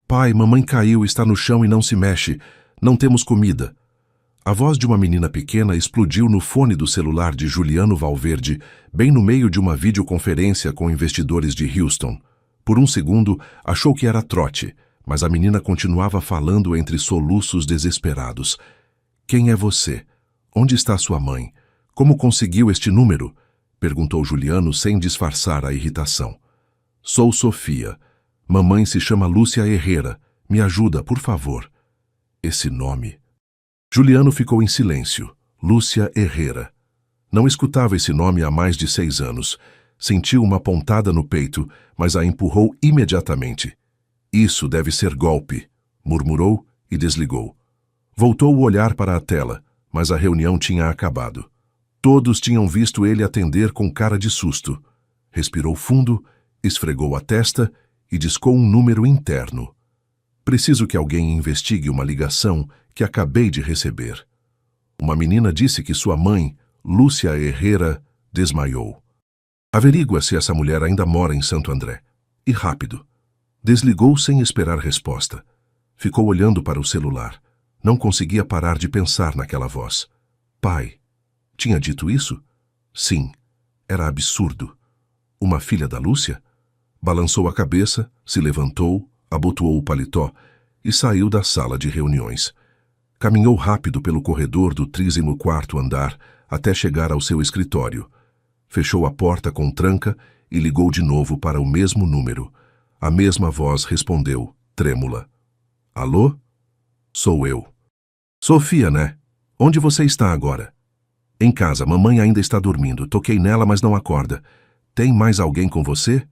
Pai, mamãe caiu, está no chão e não se mexe. Não temos comida. A voz de uma menina pequena explodiu no fone do celular de Juliano Valverde, bem no meio de uma videoconferência com investidores de Houston. Por um segundo, achou que era trote, mas a menina continuava falando entre soluços desesperados. Quem é você? Onde está sua mãe? Como conseguiu este número? Perguntou Juliano sem disfarçar a irritação. Sou Sofia. Mamãe se chama Lúcia Herrera. Me ajuda, por favor. Esse nome... Juliano ficou em silêncio. Lúcia Herrera. Não escutava esse nome há mais de 6 anos. Sentiu uma pontada no peito, mas a empurrou imediatamente. Isso deve ser golpe, murmurou e desligou. Voltou o olhar para a tela, mas a reunião tinha acabado. Todos tinham visto ele atender com cara de susto. Respirou fundo, esfregou a testa e discou um número interno. Preciso que alguém investigue uma ligação que acabei de receber. Uma menina disse que sua mãe, Lúcia Herrera, desmaiou. Averigua se essa mulher ainda mora em Santo André. E rápido. Desligou sem esperar resposta. Ficou olhando para o celular. Não conseguia parar de pensar naquela voz. Pai. Tinha dito isso? Sim. Era absurdo. Uma filha da Lúcia? Balançou a cabeça, se levantou, abotoou o paletó e saiu da sala de reuniões. Caminhou rápido pelo corredor do 34º andar até chegar ao seu escritório. Fechou a porta com tranca e ligou de novo para o mesmo número. A mesma voz respondeu, trêmula. Alô? Sou eu. Sofia, né? Onde você está agora? Em casa, mamãe ainda está dormindo. Toquei nela, mas não acorda. Tem mais alguém com você?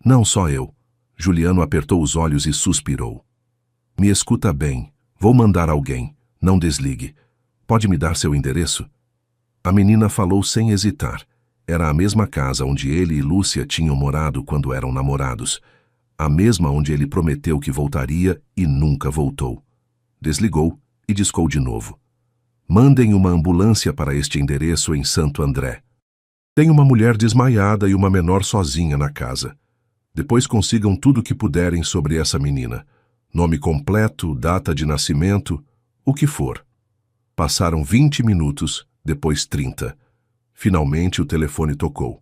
Não, só eu. Juliano apertou os olhos e suspirou. Me escuta bem. Vou mandar alguém. Não desligue. Pode me dar seu endereço? A menina falou sem hesitar. Era a mesma casa onde ele e Lúcia tinham morado quando eram namorados. A mesma onde ele prometeu que voltaria e nunca voltou. Desligou e discou de novo. Mandem uma ambulância para este endereço em Santo André. Tem uma mulher desmaiada e uma menor sozinha na casa. Depois consigam tudo o que puderem sobre essa menina. Nome completo, data de nascimento, o que for. Passaram 20 minutos, depois 30. Finalmente o telefone tocou.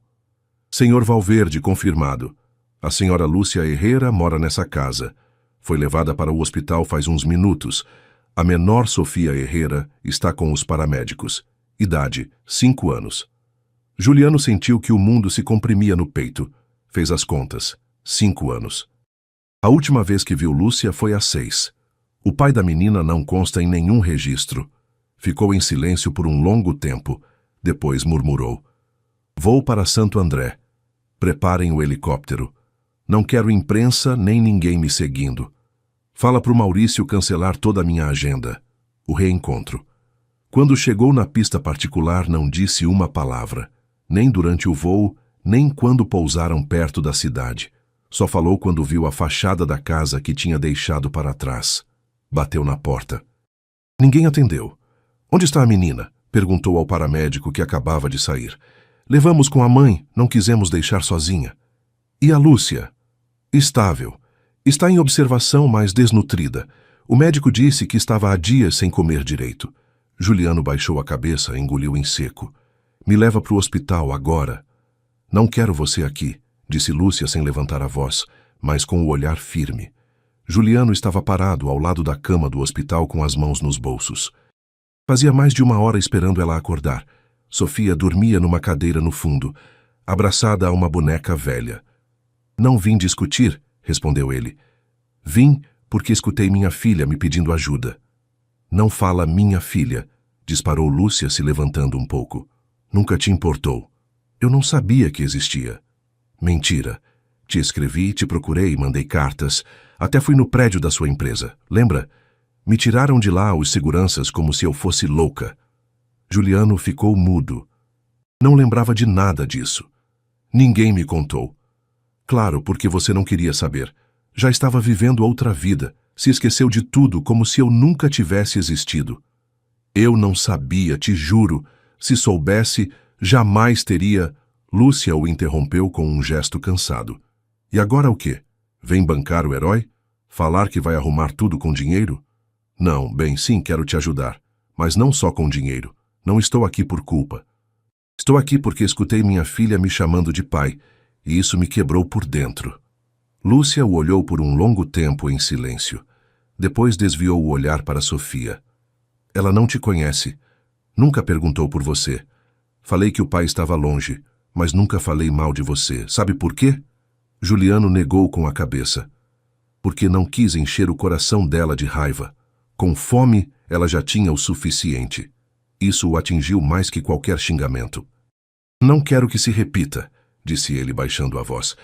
Senhor Valverde, confirmado. A senhora Lúcia Herrera mora nessa casa. Foi levada para o hospital faz uns minutos. A menor Sofia Herrera está com os paramédicos. Idade, 5 anos. Juliano sentiu que o mundo se comprimia no peito. Fez as contas. 5 anos. A última vez que viu Lúcia foi às 6. O pai da menina não consta em nenhum registro. Ficou em silêncio por um longo tempo. Depois murmurou. Vou para Santo André. Preparem o helicóptero. Não quero imprensa nem ninguém me seguindo. Fala pro Maurício cancelar toda a minha agenda. O reencontro. Quando chegou na pista particular, não disse uma palavra. Nem durante o voo, nem quando pousaram perto da cidade. Só falou quando viu a fachada da casa que tinha deixado para trás. Bateu na porta. Ninguém atendeu. Onde está a menina? Perguntou ao paramédico que acabava de sair. Levamos com a mãe, não quisemos deixar sozinha. E a Lúcia? Estável. Está em observação, mas desnutrida. O médico disse que estava há dias sem comer direito. Juliano baixou a cabeça e engoliu em seco. Me leva para o hospital agora. Não quero você aqui, disse Lúcia sem levantar a voz, mas com o olhar firme. Juliano estava parado ao lado da cama do hospital com as mãos nos bolsos. Fazia mais de 1 hora esperando ela acordar. Sofia dormia numa cadeira no fundo, abraçada a uma boneca velha. Não vim discutir, respondeu ele. Vim porque escutei minha filha me pedindo ajuda. Não fala minha filha, disparou Lúcia se levantando um pouco. Nunca te importou. Eu não sabia que existia. Mentira. Te escrevi, te procurei, mandei cartas. Até fui no prédio da sua empresa. Lembra? Me tiraram de lá os seguranças como se eu fosse louca. Juliano ficou mudo. Não lembrava de nada disso. Ninguém me contou. Claro, porque você não queria saber. Já estava vivendo outra vida. Se esqueceu de tudo como se eu nunca tivesse existido. Eu não sabia, te juro. Se soubesse, jamais teria... Lúcia o interrompeu com um gesto cansado. E agora o quê? Vem bancar o herói? Falar que vai arrumar tudo com dinheiro? Não, bem, sim, quero te ajudar. Mas não só com dinheiro. Não estou aqui por culpa. Estou aqui porque escutei minha filha me chamando de pai, e isso me quebrou por dentro. Lúcia o olhou por um longo tempo em silêncio. Depois desviou o olhar para Sofia. Ela não te conhece. Nunca perguntou por você. Falei que o pai estava longe, mas nunca falei mal de você. Sabe por quê? Juliano negou com a cabeça. Porque não quis encher o coração dela de raiva. Com fome, ela já tinha o suficiente. Isso o atingiu mais que qualquer xingamento. Não quero que se repita, disse ele baixando a voz.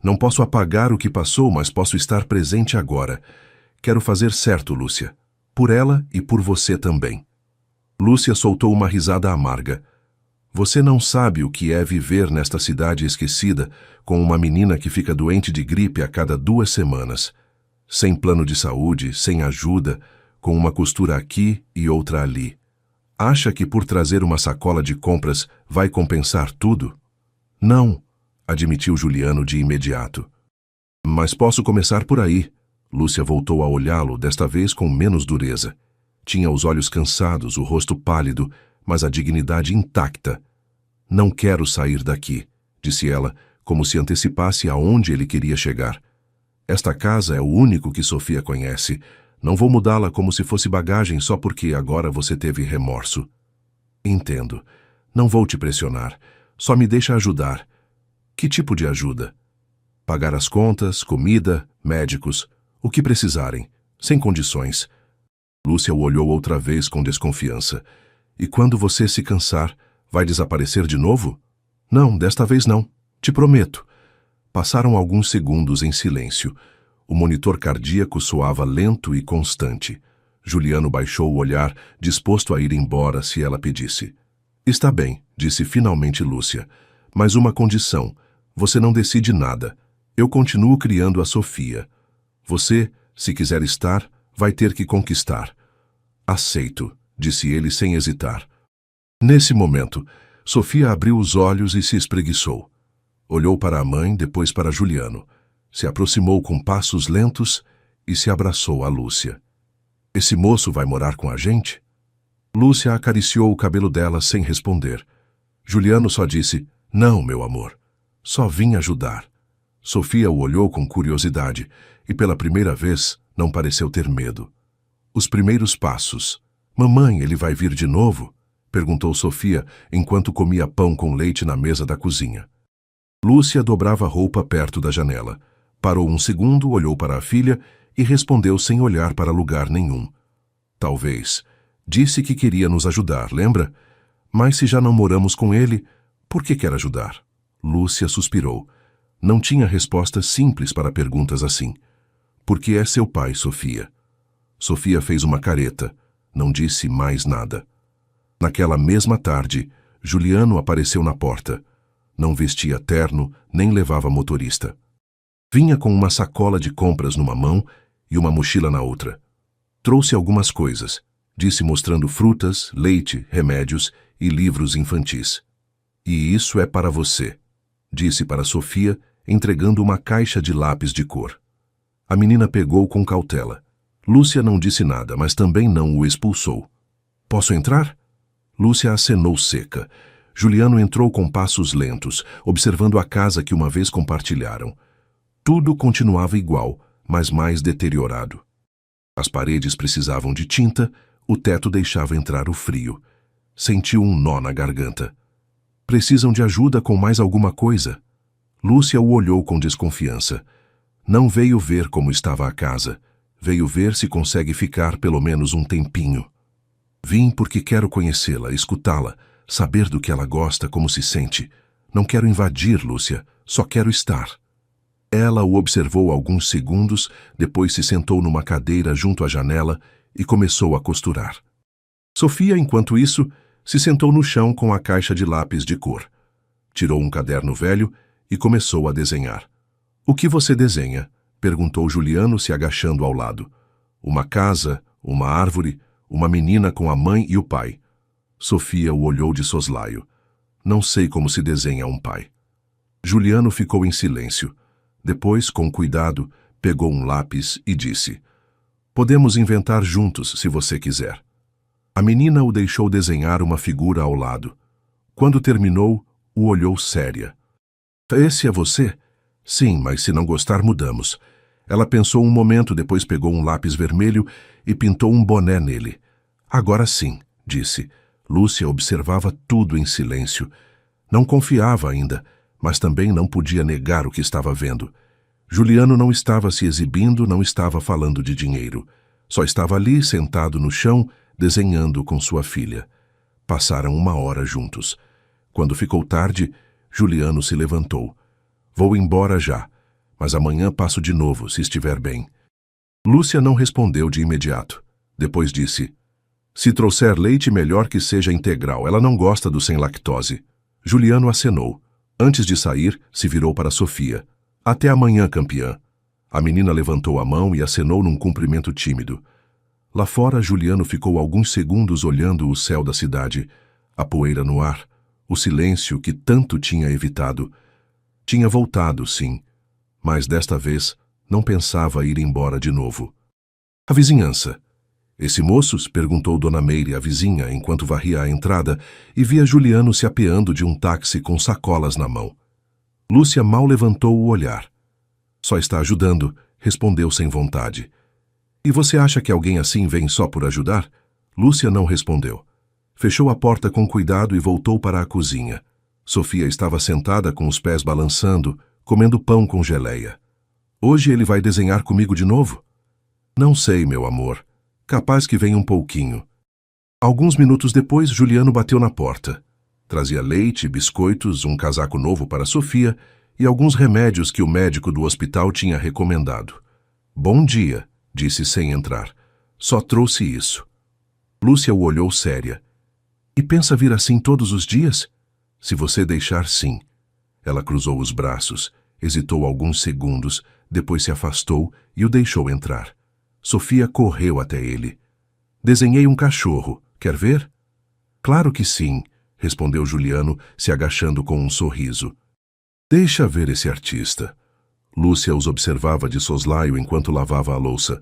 Não posso apagar o que passou, mas posso estar presente agora. Quero fazer certo, Lúcia. Por ela e por você também. Lúcia soltou uma risada amarga. Você não sabe o que é viver nesta cidade esquecida, com uma menina que fica doente de gripe a cada 2 semanas. Sem plano de saúde, sem ajuda, com uma costura aqui e outra ali. Acha que por trazer uma sacola de compras vai compensar tudo? Não, admitiu Juliano de imediato. Mas posso começar por aí. Lúcia voltou a olhá-lo, desta vez com menos dureza. Tinha os olhos cansados, o rosto pálido, mas a dignidade intacta. Não quero sair daqui, disse ela, como se antecipasse aonde ele queria chegar. Esta casa é o único que Sofia conhece. Não vou mudá-la como se fosse bagagem só porque agora você teve remorso. Entendo. Não vou te pressionar. Só me deixa ajudar. Que tipo de ajuda? Pagar as contas, comida, médicos, o que precisarem, sem condições. Lúcia o olhou outra vez com desconfiança. E quando você se cansar, vai desaparecer de novo? Não, desta vez não. Te prometo. Passaram alguns segundos em silêncio. O monitor cardíaco soava lento e constante. Juliano baixou o olhar, disposto a ir embora se ela pedisse. Está bem, disse finalmente Lúcia. Mas uma condição. Você não decide nada. Eu continuo criando a Sofia. Você, se quiser estar, vai ter que conquistar. Aceito, disse ele sem hesitar. Nesse momento, Sofia abriu os olhos e se espreguiçou. Olhou para a mãe, depois para Juliano. Se aproximou com passos lentos e se abraçou a Lúcia. Esse moço vai morar com a gente? Lúcia acariciou o cabelo dela sem responder. Juliano só disse, não, meu amor. Só vim ajudar. Sofia o olhou com curiosidade e pela primeira vez não pareceu ter medo. Os primeiros passos. Mamãe, ele vai vir de novo? Perguntou Sofia enquanto comia pão com leite na mesa da cozinha. Lúcia dobrava a roupa perto da janela. Parou um segundo, olhou para a filha e respondeu sem olhar para lugar nenhum. Talvez. Disse que queria nos ajudar, lembra? Mas se já não moramos com ele, por que quer ajudar? Lúcia suspirou. Não tinha respostas simples para perguntas assim. Porque é seu pai, Sofia. Sofia fez uma careta. Não disse mais nada. Naquela mesma tarde, Juliano apareceu na porta. Não vestia terno, nem levava motorista. Vinha com uma sacola de compras numa mão e uma mochila na outra. Trouxe algumas coisas, disse mostrando frutas, leite, remédios e livros infantis. E isso é para você, disse para Sofia, entregando uma caixa de lápis de cor. A menina pegou com cautela. Lúcia não disse nada, mas também não o expulsou. Posso entrar? Lúcia acenou seca. Juliano entrou com passos lentos, observando a casa que uma vez compartilharam. Tudo continuava igual, mas mais deteriorado. As paredes precisavam de tinta, o teto deixava entrar o frio. Sentiu um nó na garganta. Precisam de ajuda com mais alguma coisa? Lúcia o olhou com desconfiança. Não veio ver como estava a casa. Veio ver se consegue ficar pelo menos um tempinho. Vim porque quero conhecê-la, escutá-la, saber do que ela gosta, como se sente. Não quero invadir, Lúcia, só quero estar. Ela o observou alguns segundos, depois se sentou numa cadeira junto à janela e começou a costurar. Sofia, enquanto isso, se sentou no chão com a caixa de lápis de cor. Tirou um caderno velho e começou a desenhar. O que você desenha? Perguntou Juliano, se agachando ao lado. Uma casa, uma árvore, uma menina com a mãe e o pai. Sofia o olhou de soslaio. Não sei como se desenha um pai. Juliano ficou em silêncio. Depois, com cuidado, Pegou um lápis e disse: "Podemos inventar juntos, se você quiser." A menina o deixou desenhar uma figura ao lado. Quando terminou, o olhou séria. "Esse é você?" "Sim, mas se não gostar, mudamos." Ela pensou um momento, depois pegou um lápis vermelho e pintou um boné nele. "Agora sim", disse. Lúcia observava tudo em silêncio. Não confiava ainda, mas também não podia negar o que estava vendo. Juliano não estava se exibindo, não estava falando de dinheiro. Só estava ali, sentado no chão, desenhando com sua filha. Passaram 1 hora juntos. Quando ficou tarde, Juliano se levantou. "Vou embora já, mas amanhã passo de novo, se estiver bem." Lúcia não respondeu de imediato. Depois disse: "Se trouxer leite, melhor que seja integral. Ela não gosta do sem lactose." Juliano acenou. Antes de sair, se virou para Sofia. "Até amanhã, campeã." A menina levantou a mão e acenou num cumprimento tímido. Lá fora, Juliano ficou alguns segundos olhando o céu da cidade, a poeira no ar, o silêncio que tanto tinha evitado. Tinha voltado, sim, mas desta vez não pensava ir embora de novo. "A vizinhança." "Esse moço?" perguntou Dona Meire, a vizinha, enquanto varria a entrada, e via Juliano se apeando de um táxi com sacolas na mão. Lúcia mal levantou o olhar. "Só está ajudando", respondeu sem vontade. "E você acha que alguém assim vem só por ajudar?" Lúcia não respondeu. Fechou a porta com cuidado e voltou para a cozinha. Sofia estava sentada com os pés balançando, comendo pão com geleia. "Hoje ele vai desenhar comigo de novo?" "Não sei, meu amor. Capaz que venha um pouquinho." Alguns minutos depois, Juliano bateu na porta. Trazia leite, biscoitos, um casaco novo para Sofia e alguns remédios que o médico do hospital tinha recomendado. "Bom dia", disse sem entrar. "Só trouxe isso." Lúcia o olhou séria. "E pensa vir assim todos os dias?" "Se você deixar, sim." Ela cruzou os braços, hesitou alguns segundos, depois se afastou e o deixou entrar. Sofia correu até ele. "Desenhei um cachorro. Quer ver?" "Claro que sim", respondeu Juliano, se agachando com um sorriso. "Deixa ver esse artista." Lúcia os observava de soslaio enquanto lavava a louça.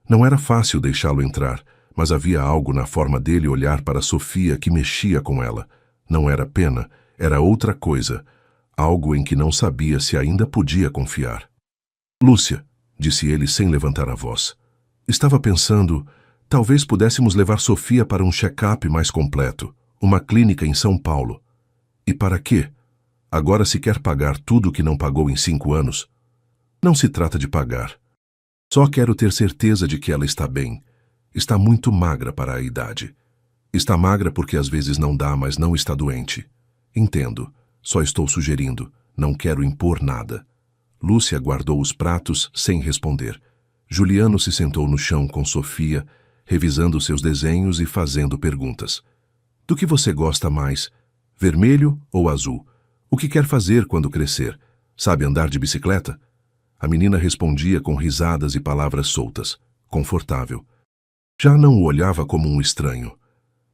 Não era fácil deixá-lo entrar, mas havia algo na forma dele olhar para Sofia que mexia com ela. Não era pena, era outra coisa, algo em que não sabia se ainda podia confiar. "Lúcia", disse ele sem levantar a voz. "Estava pensando, talvez pudéssemos levar Sofia para um check-up mais completo, uma clínica em São Paulo." "E para quê? Agora se quer pagar tudo o que não pagou em 5 anos?" "Não se trata de pagar. Só quero ter certeza de que ela está bem. Está muito magra para a idade. Está magra porque às vezes não dá, mas não está doente." "Entendo. Só estou sugerindo. Não quero impor nada." Lúcia guardou os pratos sem responder. Juliano se sentou no chão com Sofia, revisando seus desenhos e fazendo perguntas. "Do que você gosta mais? Vermelho ou azul? O que quer fazer quando crescer? Sabe andar de bicicleta?" A menina respondia com risadas e palavras soltas, confortável. Já não o olhava como um estranho.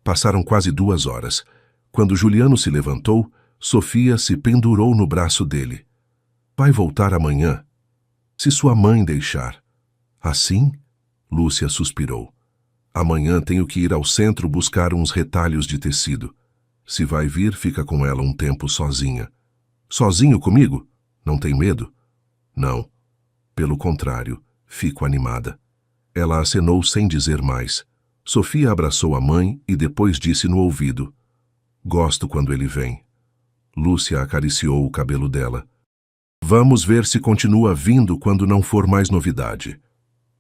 Passaram quase 2 horas. Quando Juliano se levantou, Sofia se pendurou no braço dele. "Vai voltar amanhã?" "Se sua mãe deixar." "Assim?" Lúcia suspirou. "Amanhã tenho que ir ao centro buscar uns retalhos de tecido. Se vai vir, fica com ela um tempo sozinha." "Sozinho comigo? Não tem medo?" "Não. Pelo contrário, fico animada." Ela acenou sem dizer mais. Sofia abraçou a mãe e depois disse no ouvido: "Gosto quando ele vem." Lúcia acariciou o cabelo dela. "Vamos ver se continua vindo quando não for mais novidade."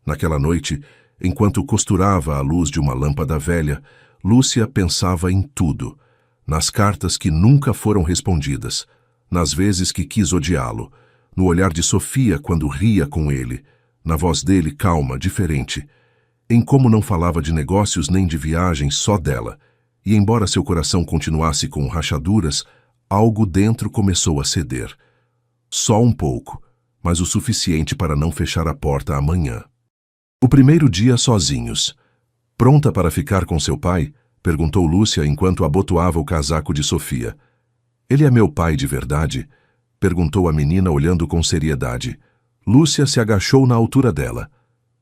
Naquela noite, enquanto costurava à luz de uma lâmpada velha, Lúcia pensava em tudo. Nas cartas que nunca foram respondidas, nas vezes que quis odiá-lo, no olhar de Sofia quando ria com ele, na voz dele calma, diferente, em como não falava de negócios nem de viagens, só dela, e embora seu coração continuasse com rachaduras, algo dentro começou a ceder. Só um pouco, mas o suficiente para não fechar a porta amanhã. O primeiro dia sozinhos. "Pronta para ficar com seu pai?" perguntou Lúcia enquanto abotoava o casaco de Sofia. "Ele é meu pai de verdade?" perguntou a menina olhando com seriedade. Lúcia se agachou na altura dela.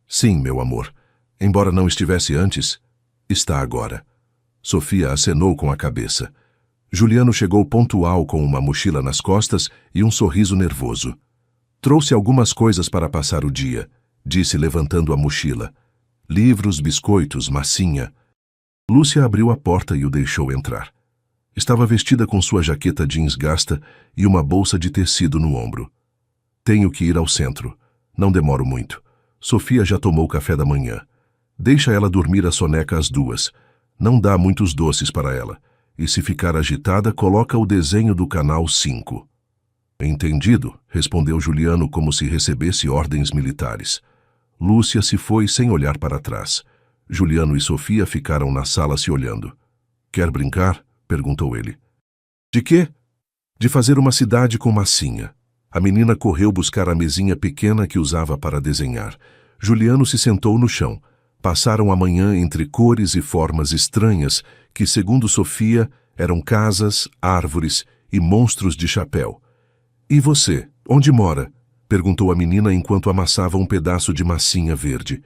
Sim, meu amor. Embora não estivesse antes, está agora. Sofia acenou com a cabeça. Juliano chegou pontual com uma mochila nas costas e um sorriso nervoso. Trouxe algumas coisas para passar o dia, disse levantando a mochila. Livros, biscoitos, massinha. Lúcia abriu a porta e o deixou entrar. Estava vestida com sua jaqueta jeans gasta e uma bolsa de tecido no ombro. Tenho que ir ao centro. Não demoro muito. Sofia já tomou café da manhã. Deixa ela dormir a soneca às 2. Não dá muitos doces para ela. E se ficar agitada, coloca o desenho do canal 5. Entendido, respondeu Juliano como se recebesse ordens militares. Lúcia se foi sem olhar para trás. Juliano e Sofia ficaram na sala se olhando. Quer brincar? Perguntou ele. De quê? De fazer uma cidade com massinha. A menina correu buscar a mesinha pequena que usava para desenhar. Juliano se sentou no chão. Passaram a manhã entre cores e formas estranhas que, segundo Sofia, eram casas, árvores e monstros de chapéu. E você, onde mora? Perguntou a menina enquanto amassava um pedaço de massinha verde.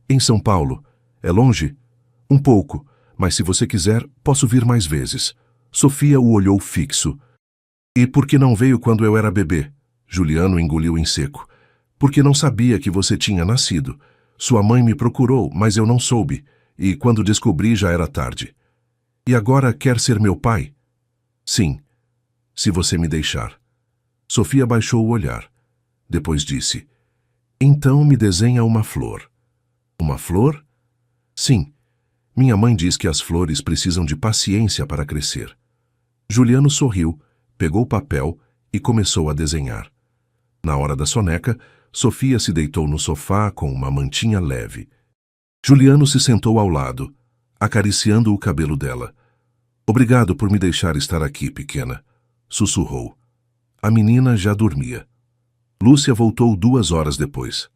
Em São Paulo. É longe? Um pouco, mas se você quiser, posso vir mais vezes. Sofia o olhou fixo. E por que não veio quando eu era bebê? Juliano engoliu em seco. Porque não sabia que você tinha nascido. Sua mãe me procurou, mas eu não soube, e quando descobri já era tarde. E agora quer ser meu pai? Sim, se você me deixar. Sofia baixou o olhar. Depois disse, então me desenha uma flor. Uma flor? Sim. Minha mãe diz que as flores precisam de paciência para crescer. Juliano sorriu, pegou o papel e começou a desenhar. Na hora da soneca, Sofia se deitou no sofá com uma mantinha leve. Juliano se sentou ao lado, acariciando o cabelo dela. Obrigado por me deixar estar aqui, pequena, sussurrou. A menina já dormia. Lúcia voltou 2 horas depois.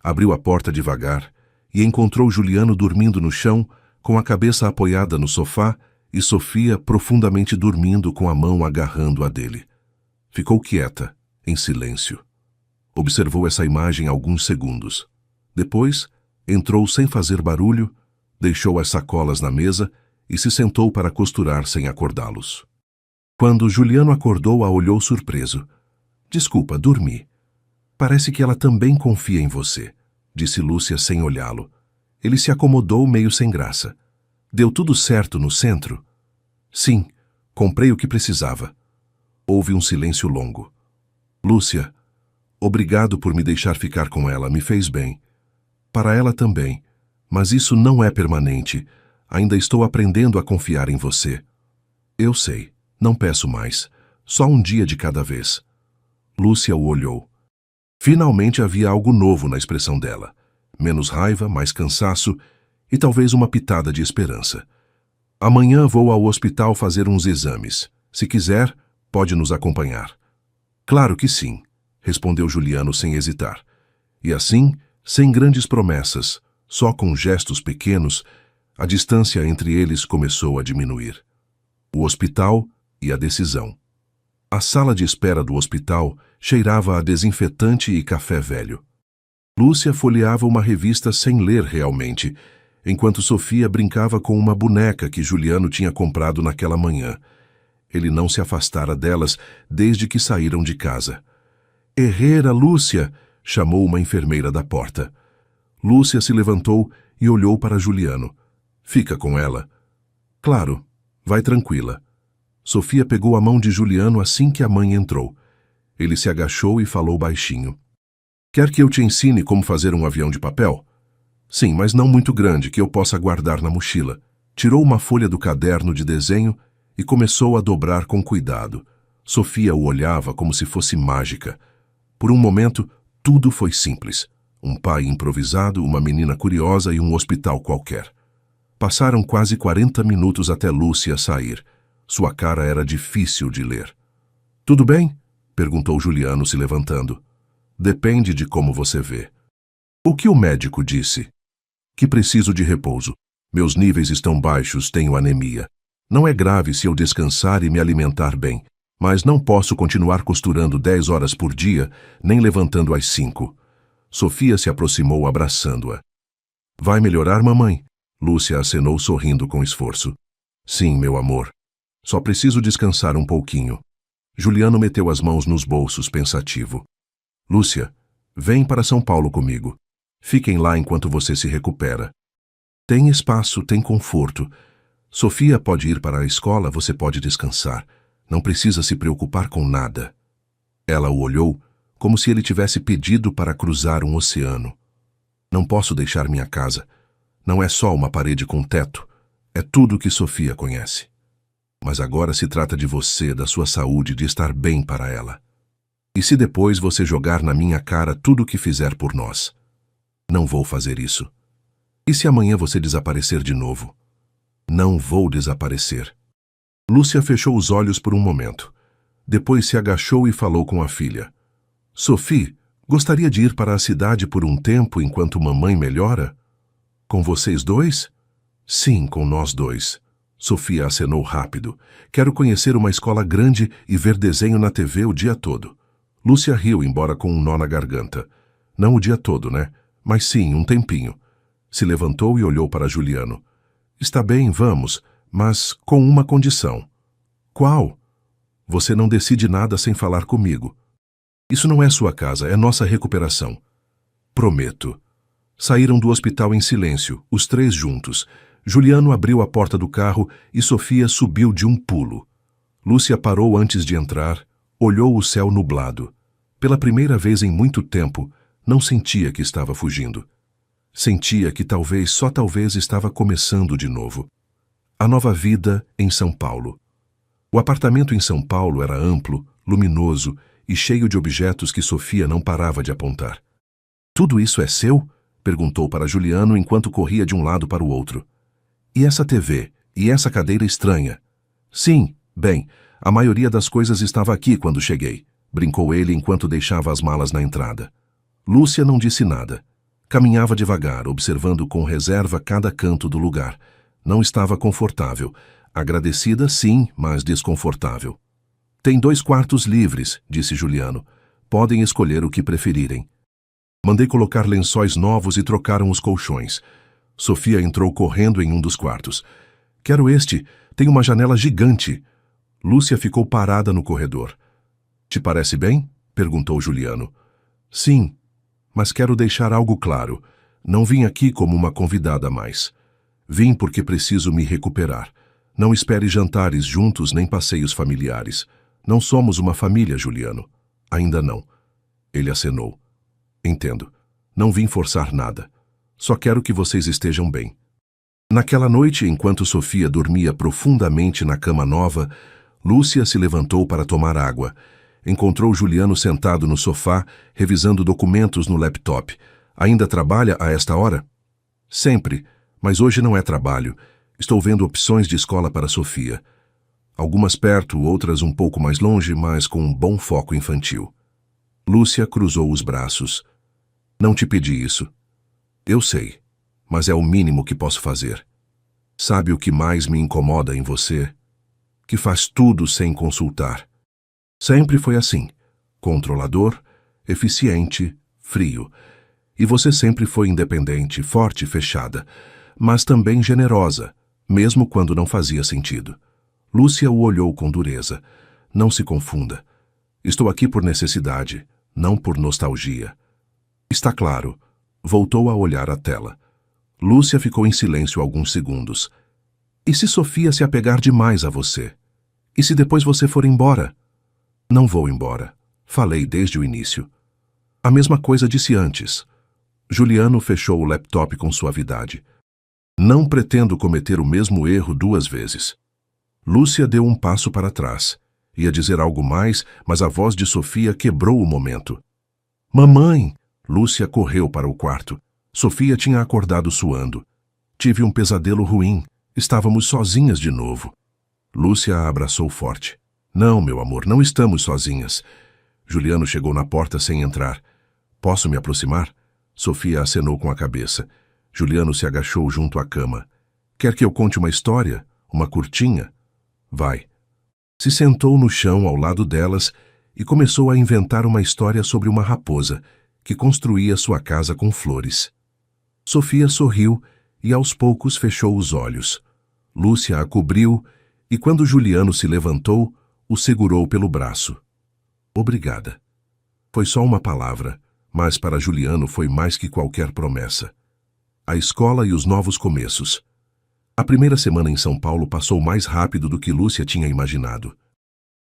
Abriu a porta devagar e encontrou Juliano dormindo no chão, com a cabeça apoiada no sofá e Sofia profundamente dormindo com a mão agarrando a dele. Ficou quieta, em silêncio. Observou essa imagem alguns segundos. Depois, entrou sem fazer barulho, deixou as sacolas na mesa e se sentou para costurar sem acordá-los. Quando Juliano acordou, a olhou surpreso. Desculpa, dormi. Parece que ela também confia em você, disse Lúcia sem olhá-lo. Ele se acomodou meio sem graça. Deu tudo certo no centro? Sim, comprei o que precisava. Houve um silêncio longo. Lúcia, obrigado por me deixar ficar com ela, me fez bem. Para ela também, mas isso não é permanente. Ainda estou aprendendo a confiar em você. Eu sei, não peço mais. Só um dia de cada vez. Lúcia o olhou. Finalmente havia algo novo na expressão dela. Menos raiva, mais cansaço e talvez uma pitada de esperança. Amanhã vou ao hospital fazer uns exames. Se quiser, pode nos acompanhar. Claro que sim, respondeu Juliano sem hesitar. E assim, sem grandes promessas, só com gestos pequenos, a distância entre eles começou a diminuir. O hospital e a decisão. A sala de espera do hospital cheirava a desinfetante e café velho. Lúcia folheava uma revista sem ler realmente, enquanto Sofia brincava com uma boneca que Juliano tinha comprado naquela manhã. Ele não se afastara delas desde que saíram de casa. Herrera, Lúcia! Chamou uma enfermeira da porta. Lúcia se levantou e olhou para Juliano. Fica com ela. Claro, vai tranquila. Sofia pegou a mão de Juliano assim que a mãe entrou. Ele se agachou e falou baixinho. Quer que eu te ensine como fazer um avião de papel? Sim, mas não muito grande, que eu possa guardar na mochila. Tirou uma folha do caderno de desenho e começou a dobrar com cuidado. Sofia o olhava como se fosse mágica. Por um momento, tudo foi simples. Um pai improvisado, uma menina curiosa e um hospital qualquer. Passaram quase 40 minutos até Lúcia sair. Sua cara era difícil de ler. Tudo bem? Perguntou Juliano se levantando. Depende de como você vê. O que o médico disse? Que preciso de repouso. Meus níveis estão baixos, tenho anemia. Não é grave se eu descansar e me alimentar bem, Mas não posso continuar costurando 10 horas por dia, nem levantando às 5. Sofia se aproximou abraçando-a. Vai melhorar, mamãe? Lúcia acenou sorrindo com esforço. Sim, meu amor. Só preciso descansar um pouquinho. Juliano meteu as mãos nos bolsos, pensativo. Lúcia, vem para São Paulo comigo. Fiquem lá enquanto você se recupera. Tem espaço, tem conforto. Sofia pode ir para a escola, você pode descansar. Não precisa se preocupar com nada. Ela o olhou, como se ele tivesse pedido para cruzar um oceano. Não posso deixar minha casa. Não é só uma parede com teto. É tudo que Sofia conhece. Mas agora se trata de você, da sua saúde, de estar bem para ela. E se depois você jogar na minha cara tudo o que fizer por nós? Não vou fazer isso. E se amanhã você desaparecer de novo? Não vou desaparecer. Lúcia fechou os olhos por um momento. Depois se agachou e falou com a filha. Sophie, gostaria de ir para a cidade por um tempo enquanto mamãe melhora? Com vocês dois? Sim, com nós dois. Sofia acenou rápido. Quero conhecer uma escola grande e ver desenho na TV o dia todo. Lúcia riu, embora com um nó na garganta. Não o dia todo, né? Mas sim, um tempinho. Se levantou e olhou para Juliano. Está bem, vamos, mas com uma condição. Qual? Você não decide nada sem falar comigo. Isso não é sua casa, é nossa recuperação. Prometo. Saíram do hospital em silêncio, os três juntos. Juliano abriu a porta do carro e Sofia subiu de um pulo. Lúcia parou antes de entrar, olhou o céu nublado. Pela primeira vez em muito tempo, não sentia que estava fugindo. Sentia que talvez, só talvez, estava começando de novo. A nova vida em São Paulo. O apartamento em São Paulo era amplo, luminoso e cheio de objetos que Sofia não parava de apontar. Tudo isso é seu? Perguntou para Juliano enquanto corria de um lado para o outro. E essa TV? E essa cadeira estranha? Sim, bem, a maioria das coisas estava aqui quando cheguei, brincou ele enquanto deixava as malas na entrada. Lúcia não disse nada. Caminhava devagar, observando com reserva cada canto do lugar. Não estava confortável. Agradecida, sim, mas desconfortável. Tem 2 quartos livres, disse Juliano. Podem escolher o que preferirem. Mandei colocar lençóis novos e trocaram os colchões. Sofia entrou correndo em um dos quartos. Quero este. Tem uma janela gigante. Lúcia ficou parada no corredor. Te parece bem? Perguntou Juliano. Sim, mas quero deixar algo claro. Não vim aqui como uma convidada a mais. Vim porque preciso me recuperar. Não espere jantares juntos nem passeios familiares. Não somos uma família, Juliano. Ainda não. Ele acenou. Entendo. Não vim forçar nada. Só quero que vocês estejam bem. Naquela noite, enquanto Sofia dormia profundamente na cama nova, Lúcia se levantou para tomar água. Encontrou Juliano sentado no sofá, revisando documentos no laptop. Ainda trabalha a esta hora? Sempre, mas hoje não é trabalho. Estou vendo opções de escola para Sofia. Algumas perto, outras um pouco mais longe, mas com um bom foco infantil. Lúcia cruzou os braços. Não te pedi isso. Eu sei, mas é o mínimo que posso fazer. Sabe o que mais me incomoda em você? Que faz tudo sem consultar. Sempre foi assim, controlador, eficiente, frio. E você sempre foi independente, forte e fechada, mas também generosa, mesmo quando não fazia sentido. Lúcia o olhou com dureza. Não se confunda. Estou aqui por necessidade, não por nostalgia. Está claro. Voltou a olhar a tela. Lúcia ficou em silêncio alguns segundos. E se Sofia se apegar demais a você? E se depois você for embora? Não vou embora. Falei desde o início. A mesma coisa disse antes. Juliano fechou o laptop com suavidade. Não pretendo cometer o mesmo erro 2 vezes. Lúcia deu um passo para trás. Ia dizer algo mais, mas a voz de Sofia quebrou o momento. Mamãe! Lúcia correu para o quarto. Sofia tinha acordado suando. Tive um pesadelo ruim. Estávamos sozinhas de novo. Lúcia a abraçou forte. Não, meu amor, não estamos sozinhas. Juliano chegou na porta sem entrar. Posso me aproximar? Sofia acenou com a cabeça. Juliano se agachou junto à cama. Quer que eu conte uma história? Uma curtinha? Vai. Se sentou no chão ao lado delas e começou a inventar uma história sobre uma raposa que construía sua casa com flores. Sofia sorriu e aos poucos fechou os olhos. Lúcia a cobriu e quando Juliano se levantou, o segurou pelo braço. Obrigada. Foi só uma palavra, mas para Juliano foi mais que qualquer promessa. A escola e os novos começos. A primeira semana em São Paulo passou mais rápido do que Lúcia tinha imaginado.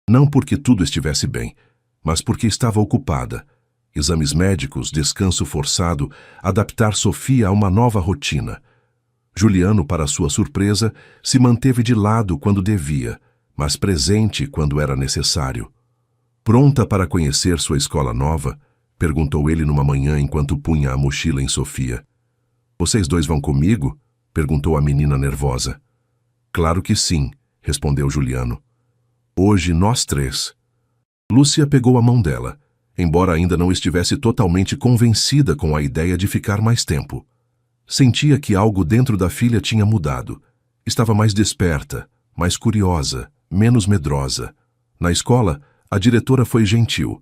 Não porque tudo estivesse bem, mas porque estava ocupada. Exames médicos, descanso forçado, adaptar Sofia a uma nova rotina. Juliano, para sua surpresa, se manteve de lado quando devia, mas presente quando era necessário. Pronta para conhecer sua escola nova? Perguntou ele numa manhã enquanto punha a mochila em Sofia. Vocês dois vão comigo? Perguntou a menina nervosa. Claro que sim, respondeu Juliano. Hoje nós três. Lúcia pegou a mão dela, embora ainda não estivesse totalmente convencida com a ideia de ficar mais tempo. Sentia que algo dentro da filha tinha mudado. Estava mais desperta, mais curiosa, menos medrosa. Na escola, a diretora foi gentil.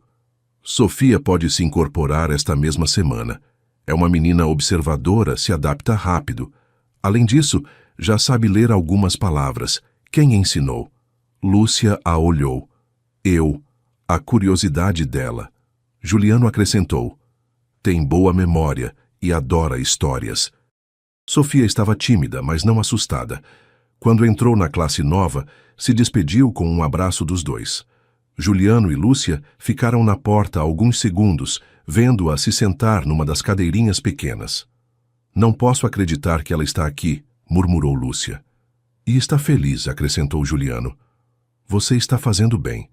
Sofia pode se incorporar esta mesma semana. É uma menina observadora, se adapta rápido. Além disso, já sabe ler algumas palavras. Quem ensinou? Lúcia a olhou. Eu. A curiosidade dela. Juliano acrescentou. Tem boa memória e adora histórias. Sofia estava tímida, mas não assustada. Quando entrou na classe nova, se despediu com um abraço dos dois. Juliano e Lúcia ficaram na porta alguns segundos, vendo-a se sentar numa das cadeirinhas pequenas. Não posso acreditar que ela está aqui, murmurou Lúcia. E está feliz, acrescentou Juliano. Você está fazendo bem.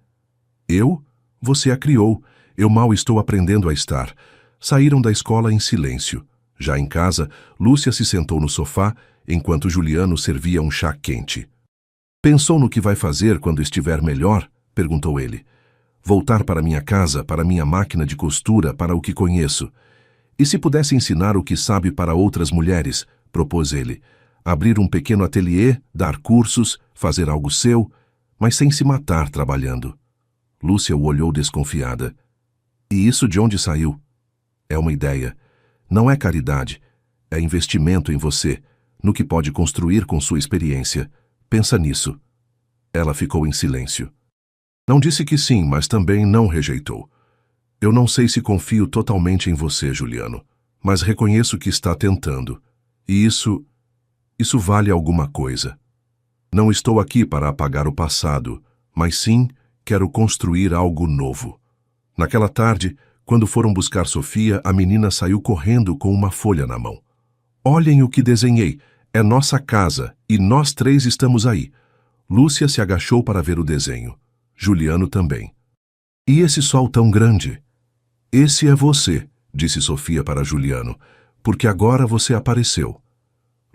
Eu? Você a criou. Eu mal estou aprendendo a estar. Saíram da escola em silêncio. Já em casa, Lúcia se sentou no sofá, enquanto Juliano servia um chá quente. Pensou no que vai fazer quando estiver melhor? Perguntou ele. Voltar para minha casa, para minha máquina de costura, para o que conheço. E se pudesse ensinar o que sabe para outras mulheres? Propôs ele. Abrir um pequeno ateliê, dar cursos, fazer algo seu, mas sem se matar trabalhando. Lúcia o olhou desconfiada. E isso de onde saiu? É uma ideia. Não é caridade. É investimento em você, no que pode construir com sua experiência. Pensa nisso. Ela ficou em silêncio. Não disse que sim, mas também não rejeitou. Eu não sei se confio totalmente em você, Juliano, mas reconheço que está tentando. E isso vale alguma coisa. Não estou aqui para apagar o passado, mas sim quero construir algo novo. Naquela tarde, quando foram buscar Sofia, a menina saiu correndo com uma folha na mão. Olhem o que desenhei. É nossa casa e nós três estamos aí. Lúcia se agachou para ver o desenho. Juliano também. E esse sol tão grande? Esse é você, disse Sofia para Juliano, porque agora você apareceu.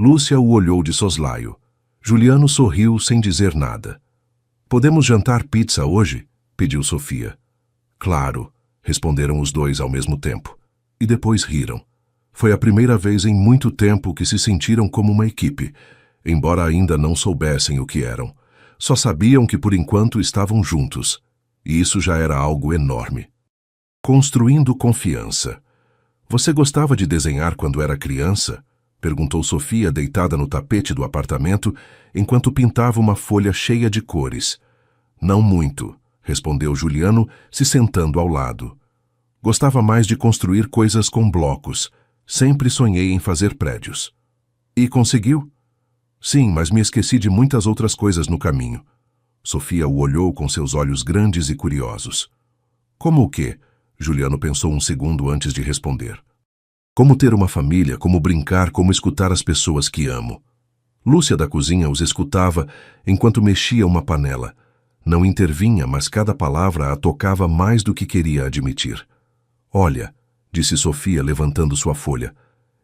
Lúcia o olhou de soslaio. Juliano sorriu sem dizer nada. Podemos jantar pizza hoje? Pediu Sofia. Claro, responderam os dois ao mesmo tempo. E depois riram. Foi a primeira vez em muito tempo que se sentiram como uma equipe, embora ainda não soubessem o que eram. Só sabiam que por enquanto estavam juntos, e isso já era algo enorme. Construindo confiança. Você gostava de desenhar quando era criança? Perguntou Sofia, deitada no tapete do apartamento, enquanto pintava uma folha cheia de cores. Não muito, respondeu Juliano, se sentando ao lado. Gostava mais de construir coisas com blocos. Sempre sonhei em fazer prédios. E conseguiu? Sim, mas me esqueci de muitas outras coisas no caminho. Sofia o olhou com seus olhos grandes e curiosos. Como o quê? Juliano pensou um segundo antes de responder. Como ter uma família, como brincar, como escutar as pessoas que amo. Lúcia da cozinha os escutava enquanto mexia uma panela. Não intervinha, mas cada palavra a tocava mais do que queria admitir. Olha, disse Sofia levantando sua folha.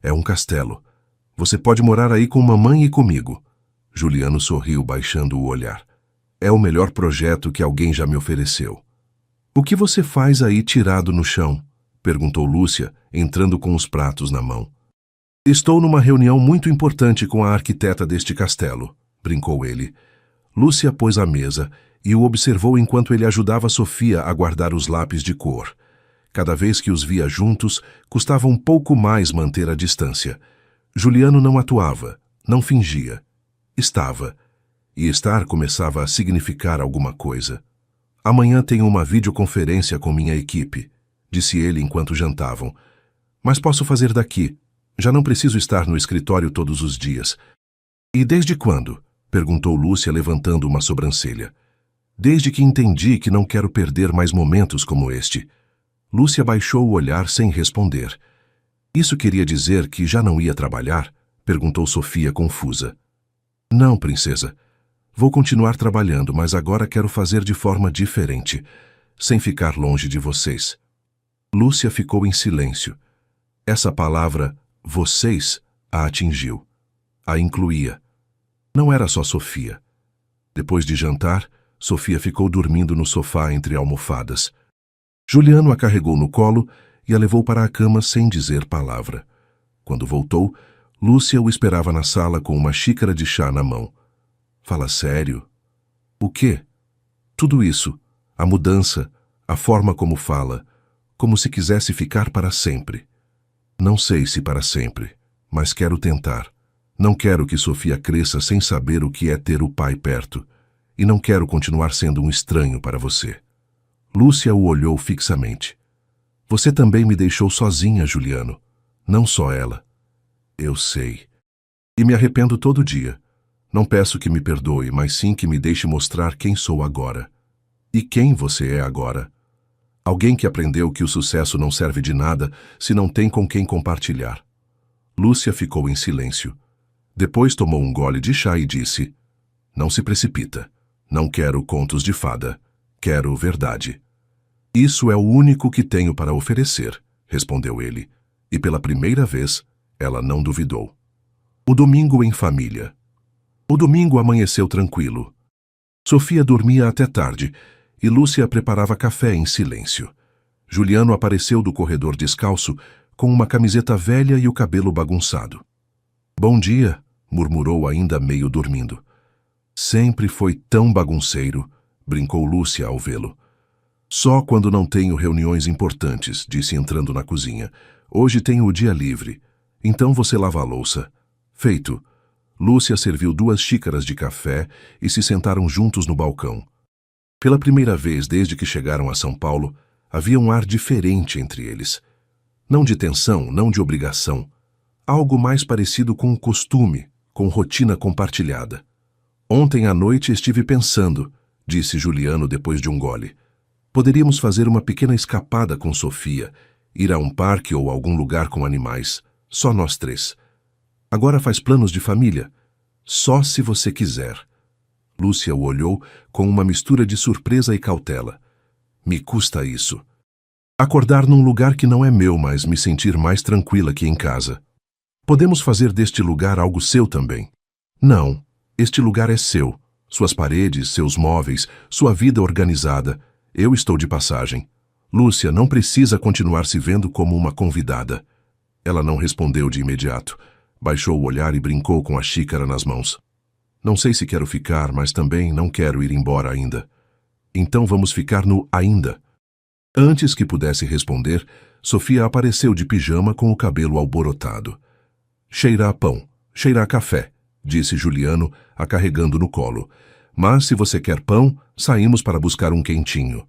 É um castelo. Você pode morar aí com mamãe e comigo. Juliano sorriu, baixando o olhar. É o melhor projeto que alguém já me ofereceu. O que você faz aí tirado no chão? Perguntou Lúcia, entrando com os pratos na mão. Estou numa reunião muito importante com a arquiteta deste castelo, brincou ele. Lúcia pôs a mesa e o observou enquanto ele ajudava Sofia a guardar os lápis de cor. Cada vez que os via juntos, custava um pouco mais manter a distância. Juliano não atuava, não fingia. Estava. E estar começava a significar alguma coisa. Amanhã tenho uma videoconferência com minha equipe, disse ele enquanto jantavam. Mas posso fazer daqui. Já não preciso estar no escritório todos os dias. E desde quando? Perguntou Lúcia, levantando uma sobrancelha. Desde que entendi que não quero perder mais momentos como este. Lúcia baixou o olhar sem responder. Isso queria dizer que já não ia trabalhar? Perguntou Sofia, confusa. Não, princesa. Vou continuar trabalhando, mas agora quero fazer de forma diferente, sem ficar longe de vocês. Lúcia ficou em silêncio. Essa palavra, vocês, a atingiu. A incluía. Não era só Sofia. Depois de jantar, Sofia ficou dormindo no sofá entre almofadas. Juliano a carregou no colo e a levou para a cama sem dizer palavra. Quando voltou, Lúcia o esperava na sala com uma xícara de chá na mão. Fala sério? O quê? Tudo isso, a mudança, a forma como fala, como se quisesse ficar para sempre. Não sei se para sempre, mas quero tentar. Não quero que Sofia cresça sem saber o que é ter o pai perto, e não quero continuar sendo um estranho para você. Lúcia o olhou fixamente. Você também me deixou sozinha, Juliano. Não só ela. Eu sei. E me arrependo todo dia. Não peço que me perdoe, mas sim que me deixe mostrar quem sou agora. E quem você é agora? Alguém que aprendeu que o sucesso não serve de nada se não tem com quem compartilhar. Lúcia ficou em silêncio. Depois tomou um gole de chá e disse: Não se precipita. Não quero contos de fada. Quero verdade. Isso é o único que tenho para oferecer, respondeu ele. E pela primeira vez, ela não duvidou. O domingo em família. O domingo amanheceu tranquilo. Sofia dormia até tarde e Lúcia preparava café em silêncio. Juliano apareceu do corredor descalço, com uma camiseta velha e o cabelo bagunçado. Bom dia, murmurou ainda meio dormindo. Sempre foi tão bagunceiro, brincou Lúcia ao vê-lo. Só quando não tenho reuniões importantes, disse entrando na cozinha. Hoje tenho o dia livre. Então você lava a louça. Feito. Lúcia serviu 2 xícaras de café e se sentaram juntos no balcão. Pela primeira vez desde que chegaram a São Paulo, havia um ar diferente entre eles. Não de tensão, não de obrigação. Algo mais parecido com um costume, com rotina compartilhada. Ontem à noite estive pensando, disse Juliano depois de um gole. Poderíamos fazer uma pequena escapada com Sofia, ir a um parque ou algum lugar com animais, só nós 3. Agora faz planos de família? Só se você quiser. Lúcia o olhou com uma mistura de surpresa e cautela. Me custa isso. Acordar num lugar que não é meu, mas me sentir mais tranquila que em casa. Podemos fazer deste lugar algo seu também. Não, este lugar é seu. Suas paredes, seus móveis, sua vida organizada. Eu estou de passagem. Lúcia não precisa continuar se vendo como uma convidada. Ela não respondeu de imediato. Baixou o olhar e brincou com a xícara nas mãos. Não sei se quero ficar, mas também não quero ir embora ainda. Então vamos ficar no ainda. Antes que pudesse responder, Sofia apareceu de pijama com o cabelo alborotado. Cheira a pão, cheira a café, disse Juliano, a carregando no colo. Mas se você quer pão, saímos para buscar um quentinho.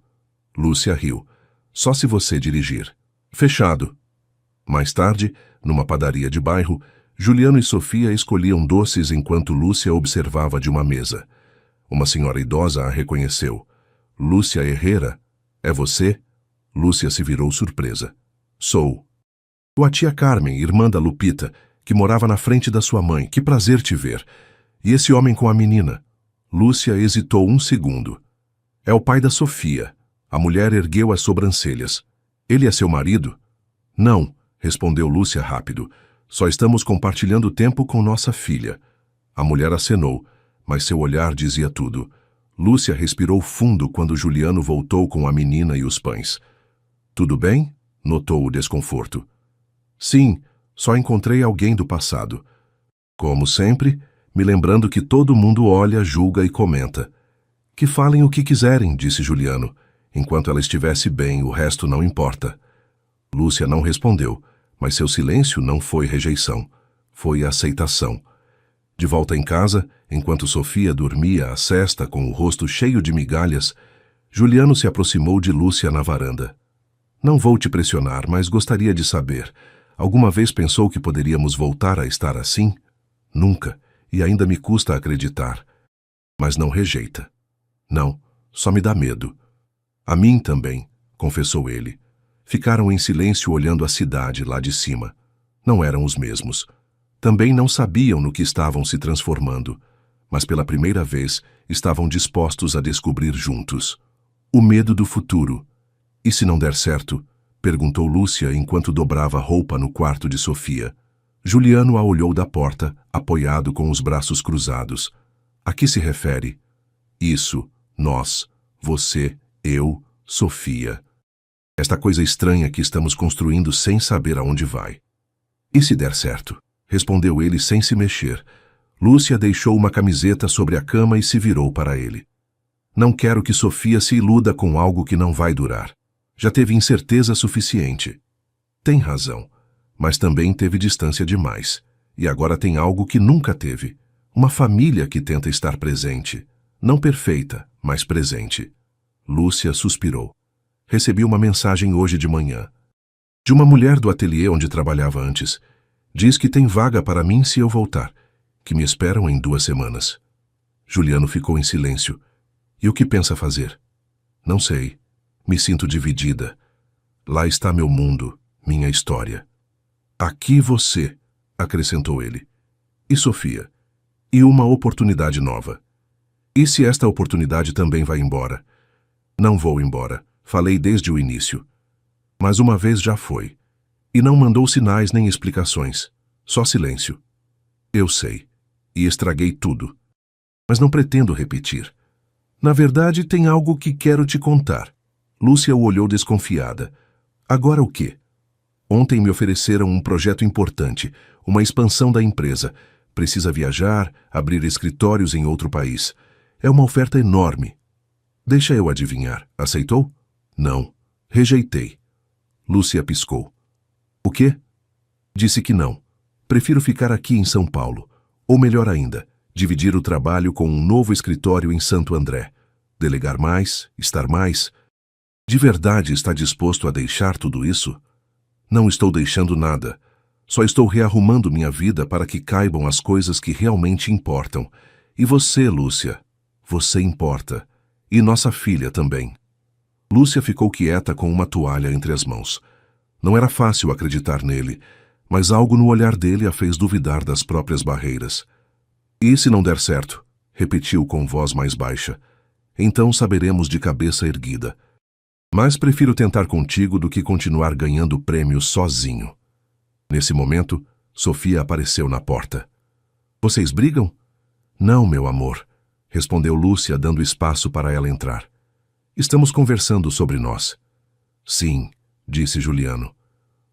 Lúcia riu. Só se você dirigir. Fechado. Mais tarde, numa padaria de bairro, Juliano e Sofia escolhiam doces enquanto Lúcia observava de uma mesa. Uma senhora idosa a reconheceu. Lúcia Herrera? É você? Lúcia se virou surpresa. Sou. Tua tia Carmen, irmã da Lupita, que morava na frente da sua mãe. Que prazer te ver. E esse homem com a menina? Lúcia hesitou um segundo. É o pai da Sofia. A mulher ergueu as sobrancelhas. Ele é seu marido? Não, respondeu Lúcia rápido. Só estamos compartilhando tempo com nossa filha. A mulher acenou, mas seu olhar dizia tudo. Lúcia respirou fundo quando Juliano voltou com a menina e os pães. Tudo bem? Notou o desconforto. Sim, só encontrei alguém do passado. Como sempre, me lembrando que todo mundo olha, julga e comenta. Que falem o que quiserem, disse Juliano. Enquanto ela estivesse bem, o resto não importa. Lúcia não respondeu, mas seu silêncio não foi rejeição, foi aceitação. De volta em casa, enquanto Sofia dormia a sesta com o rosto cheio de migalhas, Juliano se aproximou de Lúcia na varanda. Não vou te pressionar, mas gostaria de saber. Alguma vez pensou que poderíamos voltar a estar assim? Nunca, e ainda me custa acreditar. Mas não rejeita. Não, só me dá medo. A mim também, confessou ele. Ficaram em silêncio olhando a cidade lá de cima. Não eram os mesmos. Também não sabiam no que estavam se transformando, mas pela primeira vez estavam dispostos a descobrir juntos. O medo do futuro. E se não der certo? Perguntou Lúcia enquanto dobrava roupa no quarto de Sofia. Juliano a olhou da porta, apoiado com os braços cruzados. A que se refere? Isso, nós, você, eu, Sofia. Esta coisa estranha que estamos construindo sem saber aonde vai. E se der certo? Respondeu ele sem se mexer. Lúcia deixou uma camiseta sobre a cama e se virou para ele. Não quero que Sofia se iluda com algo que não vai durar. Já teve incerteza suficiente. Tem razão, mas também teve distância demais. E agora tem algo que nunca teve. Uma família que tenta estar presente. Não perfeita, mas presente. Lúcia suspirou. Recebi uma mensagem hoje de manhã. De uma mulher do ateliê onde trabalhava antes. Diz que tem vaga para mim se eu voltar, que me esperam em 2 semanas. Juliano ficou em silêncio. E o que pensa fazer? Não sei. Me sinto dividida. Lá está meu mundo, minha história. Aqui você, acrescentou ele. E Sofia? E uma oportunidade nova. E se esta oportunidade também vai embora? Não vou embora, falei desde o início. Mas uma vez já foi. E não mandou sinais nem explicações, só silêncio. Eu sei, e estraguei tudo. Mas não pretendo repetir. Na verdade, tem algo que quero te contar. Lúcia o olhou desconfiada. Agora o quê? Ontem me ofereceram um projeto importante, uma expansão da empresa. Precisa viajar, abrir escritórios em outro país. É uma oferta enorme. Deixa eu adivinhar. Aceitou? Não. Rejeitei. Lúcia piscou. O quê? Disse que não. Prefiro ficar aqui em São Paulo. Ou melhor ainda, dividir o trabalho com um novo escritório em Santo André. Delegar mais, estar mais. De verdade está disposto a deixar tudo isso? Não estou deixando nada. Só estou rearrumando minha vida para que caibam as coisas que realmente importam. E você, Lúcia? Você importa. E nossa filha também. Lúcia ficou quieta com uma toalha entre as mãos. Não era fácil acreditar nele, mas algo no olhar dele a fez duvidar das próprias barreiras. E se não der certo? Repetiu com voz mais baixa. Então saberemos de cabeça erguida. Mas prefiro tentar contigo do que continuar ganhando o prêmio sozinho. Nesse momento, Sofia apareceu na porta. Vocês brigam? Não, meu amor, respondeu Lúcia, dando espaço para ela entrar. Estamos conversando sobre nós. Sim, disse Juliano.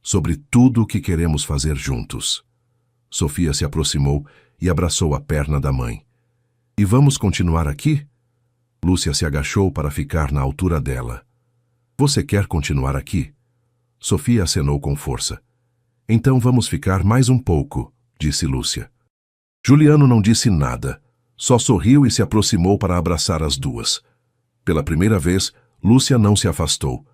Sobre tudo o que queremos fazer juntos. Sofia se aproximou e abraçou a perna da mãe. E vamos continuar aqui? Lúcia se agachou para ficar na altura dela. Você quer continuar aqui? Sofia acenou com força. Então vamos ficar mais um pouco, disse Lúcia. Juliano não disse nada, só sorriu e se aproximou para abraçar as duas. Pela primeira vez, Lúcia não se afastou.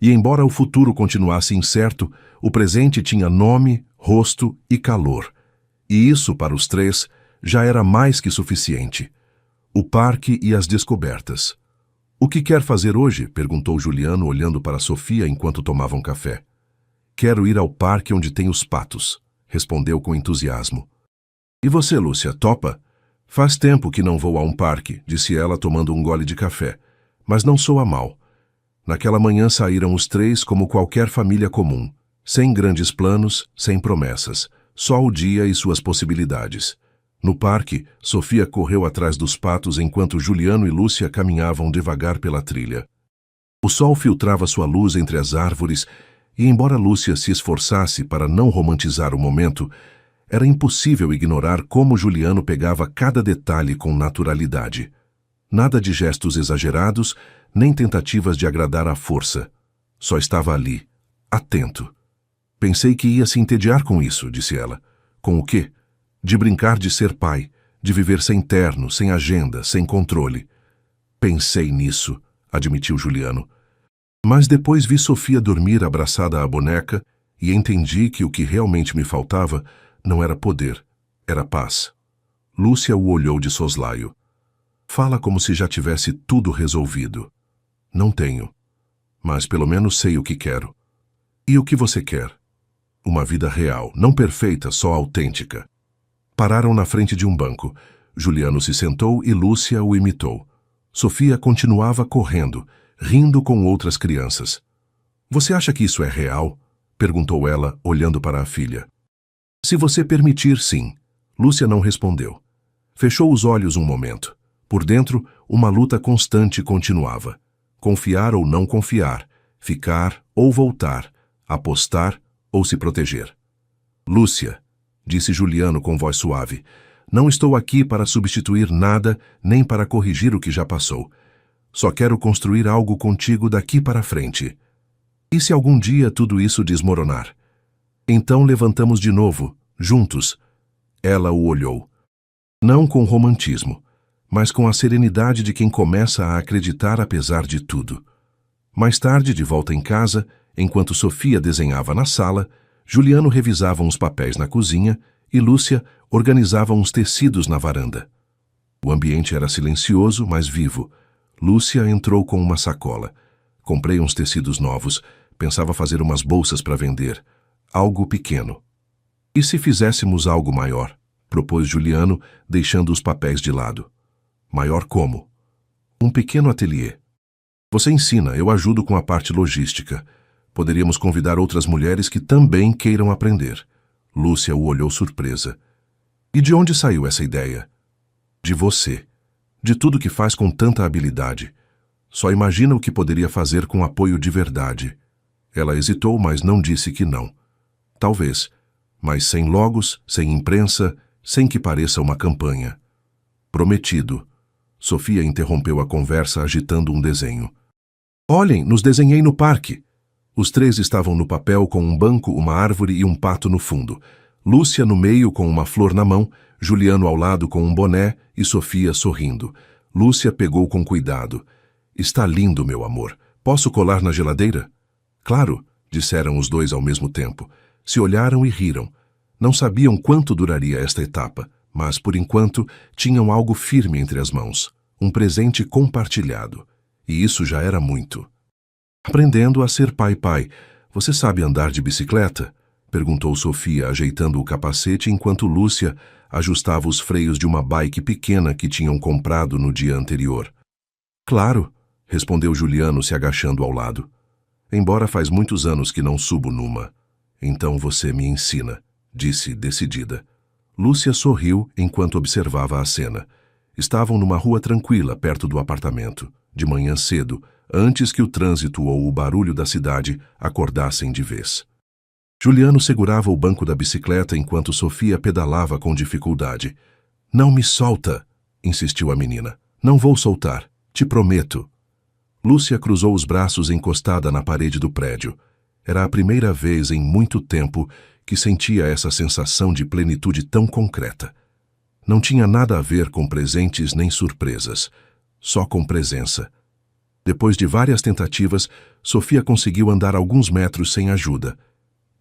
E embora o futuro continuasse incerto, o presente tinha nome, rosto e calor. E isso, para os três, já era mais que suficiente. O parque e as descobertas. O que quer fazer hoje? Perguntou Juliano, olhando para Sofia enquanto tomavam café. Quero ir ao parque onde tem os patos, respondeu com entusiasmo. E você, Lúcia, topa? Faz tempo que não vou a um parque, disse ela tomando um gole de café. Mas não soa mal. Naquela manhã saíram os três como qualquer família comum, sem grandes planos, sem promessas, só o dia e suas possibilidades. No parque, Sofia correu atrás dos patos enquanto Juliano e Lúcia caminhavam devagar pela trilha. O sol filtrava sua luz entre as árvores e, embora Lúcia se esforçasse para não romantizar o momento, era impossível ignorar como Juliano pegava cada detalhe com naturalidade. Nada de gestos exagerados, nem tentativas de agradar à força. Só estava ali, atento. Pensei que ia se entediar com isso, disse ela. Com o quê? De brincar de ser pai, de viver sem terno, sem agenda, sem controle. Pensei nisso, admitiu Juliano. Mas depois vi Sofia dormir abraçada à boneca e entendi que o que realmente me faltava não era poder, era paz. Lúcia o olhou de soslaio. Fala como se já tivesse tudo resolvido. Não tenho. Mas pelo menos sei o que quero. E o que você quer? Uma vida real, não perfeita, só autêntica. Pararam na frente de um banco. Juliano se sentou e Lúcia o imitou. Sofia continuava correndo, rindo com outras crianças. Você acha que isso é real? Perguntou ela, olhando para a filha. Se você permitir, sim. Lúcia não respondeu. Fechou os olhos um momento. Por dentro, uma luta constante continuava. Confiar ou não confiar, ficar ou voltar, apostar ou se proteger. Lúcia, disse Juliano com voz suave, não estou aqui para substituir nada nem para corrigir o que já passou. Só quero construir algo contigo daqui para frente. E se algum dia tudo isso desmoronar? Então levantamos de novo, juntos. Ela o olhou. Não com romantismo, mas com a serenidade de quem começa a acreditar apesar de tudo. Mais tarde, de volta em casa, enquanto Sofia desenhava na sala, Juliano revisava uns papéis na cozinha e Lúcia organizava uns tecidos na varanda. O ambiente era silencioso, mas vivo. Lúcia entrou com uma sacola. Comprei uns tecidos novos, pensava fazer umas bolsas para vender. Algo pequeno. E se fizéssemos algo maior? Propôs Juliano, deixando os papéis de lado. Maior como? Um pequeno ateliê. Você ensina, eu ajudo com a parte logística. Poderíamos convidar outras mulheres que também queiram aprender. Lúcia o olhou surpresa. E de onde saiu essa ideia? De você. De tudo que faz com tanta habilidade. Só imagina o que poderia fazer com apoio de verdade. Ela hesitou, mas não disse que não. Talvez, mas sem logos, sem imprensa, sem que pareça uma campanha. Prometido. Sofia interrompeu a conversa agitando um desenho. Olhem, nos desenhei no parque. Os três estavam no papel com um banco, uma árvore e um pato no fundo. Lúcia no meio com uma flor na mão, Juliano ao lado com um boné e Sofia sorrindo. Lúcia pegou com cuidado. Está lindo, meu amor. Posso colar na geladeira? Claro, disseram os dois ao mesmo tempo. Se olharam e riram. Não sabiam quanto duraria esta etapa, mas, por enquanto, tinham algo firme entre as mãos. Um presente compartilhado. E isso já era muito. Aprendendo a ser pai. Você sabe andar de bicicleta? Perguntou Sofia, ajeitando o capacete enquanto Lúcia ajustava os freios de uma bike pequena que tinham comprado no dia anterior. Claro, respondeu Juliano se agachando ao lado. Embora faz muitos anos que não subo numa. Então você me ensina, disse decidida. Lúcia sorriu enquanto observava a cena. Estavam numa rua tranquila perto do apartamento, de manhã cedo, antes que o trânsito ou o barulho da cidade acordassem de vez. Juliano segurava o banco da bicicleta enquanto Sofia pedalava com dificuldade. Não me solta, insistiu a menina. Não vou soltar, te prometo. Lúcia cruzou os braços encostada na parede do prédio. Era a primeira vez em muito tempo que sentia essa sensação de plenitude tão concreta. Não tinha nada a ver com presentes nem surpresas, só com presença. Depois de várias tentativas, Sofia conseguiu andar alguns metros sem ajuda.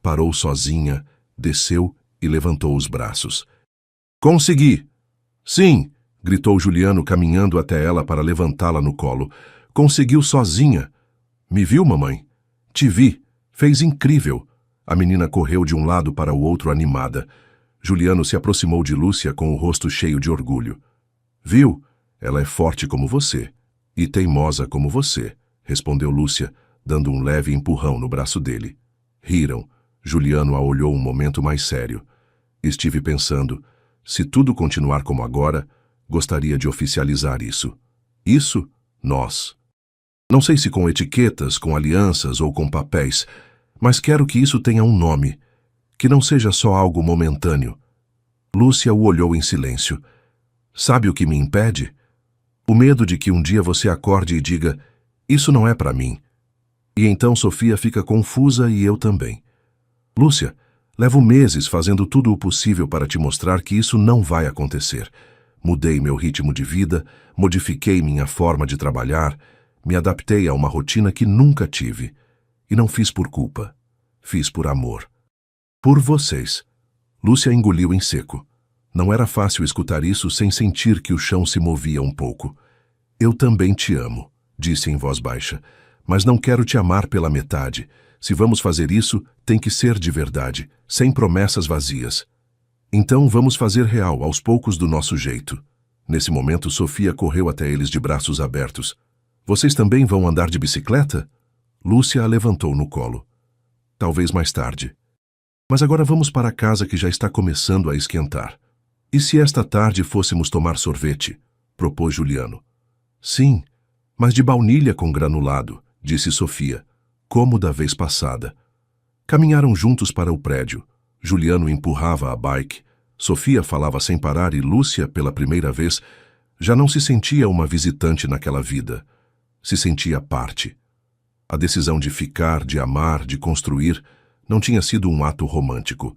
Parou sozinha, desceu e levantou os braços. Consegui! Sim! Gritou Juliano caminhando até ela para levantá-la no colo. Conseguiu sozinha! Me viu, mamãe? Te vi! Fez incrível! A menina correu de um lado para o outro animada. Juliano se aproximou de Lúcia com o rosto cheio de orgulho. Viu? Ela é forte como você. E teimosa como você, respondeu Lúcia, dando um leve empurrão no braço dele. Riram. Juliano a olhou um momento mais sério. Estive pensando, se tudo continuar como agora, gostaria de oficializar isso. Isso? Nós. Não sei se com etiquetas, com alianças ou com papéis, mas quero que isso tenha um nome, que não seja só algo momentâneo. Lúcia o olhou em silêncio. Sabe o que me impede? O medo de que um dia você acorde e diga, isso não é para mim. E então Sofia fica confusa e eu também. Lúcia, levo meses fazendo tudo o possível para te mostrar que isso não vai acontecer. Mudei meu ritmo de vida, modifiquei minha forma de trabalhar, me adaptei a uma rotina que nunca tive. E não fiz por culpa. Fiz por amor. Por vocês. Lúcia engoliu em seco. Não era fácil escutar isso sem sentir que o chão se movia um pouco. Eu também te amo, disse em voz baixa, mas não quero te amar pela metade. Se vamos fazer isso, tem que ser de verdade, sem promessas vazias. Então vamos fazer real, aos poucos do nosso jeito. Nesse momento, Sofia correu até eles de braços abertos. Vocês também vão andar de bicicleta? Lúcia a levantou no colo. Talvez mais tarde. Mas agora vamos para a casa que já está começando a esquentar. E se esta tarde fôssemos tomar sorvete? Propôs Juliano. Sim, mas de baunilha com granulado, disse Sofia, como da vez passada. Caminharam juntos para o prédio. Juliano empurrava a bike. Sofia falava sem parar e Lúcia, pela primeira vez, já não se sentia uma visitante naquela vida. Se sentia parte. A decisão de ficar, de amar, de construir, não tinha sido um ato romântico.